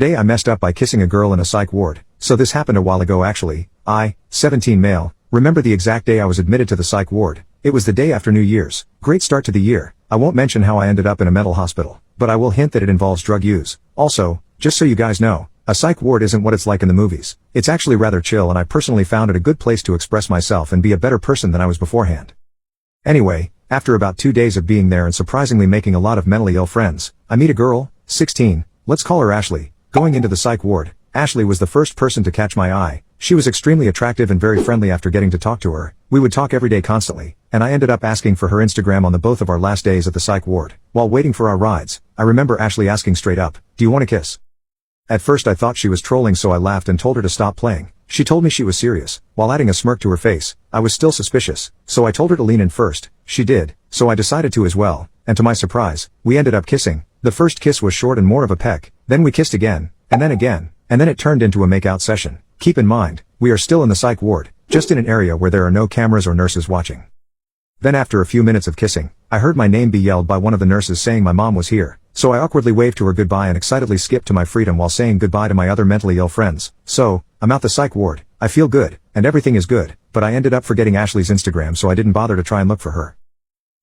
Day I messed up by kissing a girl in a psych ward, so this happened a while ago actually. I, 17 male, remember the exact day I was admitted to the psych ward. It was the day after New Year's. Great start to the year. I won't mention how I ended up in a mental hospital, but I will hint that it involves drug use. Also, just so you guys know, a psych ward isn't what it's like in the movies. It's actually rather chill and I personally found it a good place to express myself and be a better person than I was beforehand. Anyway, after about 2 days of being there and surprisingly making a lot of mentally ill friends, I meet a girl, 16, let's call her Ashley. Going into the psych ward, Ashley was the first person to catch my eye. She was extremely attractive and very friendly. After getting to talk to her, we would talk every day constantly, and I ended up asking for her Instagram on the both of our last days at the psych ward. While waiting for our rides, I remember Ashley asking straight up, "Do you want a kiss?" At first I thought she was trolling, so I laughed and told her to stop playing. She told me she was serious, while adding a smirk to her face. I was still suspicious, so I told her to lean in first. She did, so I decided to as well, and to my surprise, we ended up kissing. The first kiss was short and more of a peck, then we kissed again, and then it turned into a make-out session. Keep in mind, we are still in the psych ward, just in an area where there are no cameras or nurses watching. Then after a few minutes of kissing, I heard my name be yelled by one of the nurses saying my mom was here, so I awkwardly waved to her goodbye and excitedly skipped to my freedom while saying goodbye to my other mentally ill friends. So, I'm out the psych ward, I feel good, and everything is good, but I ended up forgetting Ashley's Instagram, so I didn't bother to try and look for her.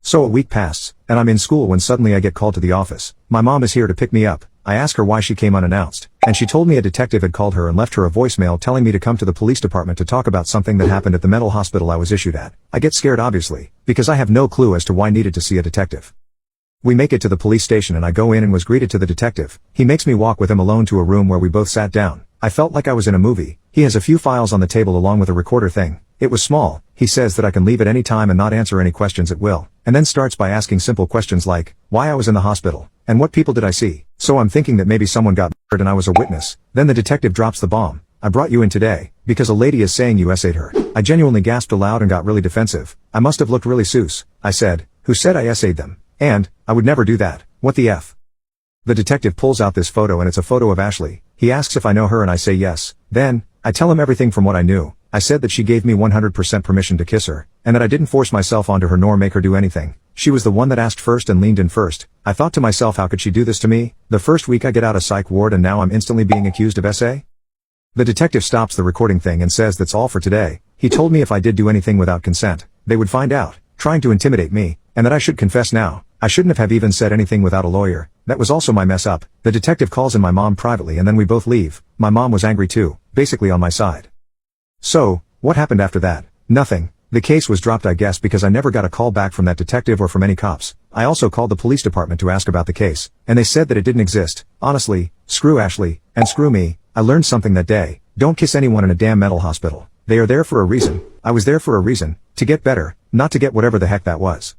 So a week passed, and I'm in school when suddenly I get called to the office. My mom is here to pick me up. I ask her why she came unannounced, and she told me a detective had called her and left her a voicemail telling me to come to the police department to talk about something that happened at the mental hospital I was issued at. I get scared obviously, because I have no clue as to why I needed to see a detective. We make it to the police station and I go in and was greeted to the detective. He makes me walk with him alone to a room where we both sat down. I felt like I was in a movie. He has a few files on the table along with a recorder thing. It was small. He says that I can leave at any time and not answer any questions at will, and then starts by asking simple questions like, why I was in the hospital, and what people did I see. So I'm thinking that maybe someone got murdered and I was a witness. Then the detective drops the bomb. I brought you in today, because a lady is saying you essayed her. I genuinely gasped aloud and got really defensive. I must have looked really sus. I said, who said I essayed them? And, I would never do that. What the F? The detective pulls out this photo and it's a photo of Ashley. He asks if I know her and I say yes. Then, I tell him everything from what I knew. I said that she gave me 100% permission to kiss her, and that I didn't force myself onto her nor make her do anything. She was the one that asked first and leaned in first. I thought to myself, how could she do this to me? The first week I get out of psych ward and now I'm instantly being accused of SA? The detective stops the recording thing and says that's all for today. He told me if I did do anything without consent, they would find out, trying to intimidate me, and that I should confess now. I shouldn't have even said anything without a lawyer. That was also my mess up. The detective calls in my mom privately and then we both leave. My mom was angry too, basically on my side. So, what happened after that? Nothing. The case was dropped I guess because I never got a call back from that detective or from any cops. I also called the police department to ask about the case, and they said that it didn't exist. Honestly, screw Ashley, and screw me. I learned something that day. Don't kiss anyone in a damn mental hospital. They are there for a reason. I was there for a reason. To get better, not to get whatever the heck that was.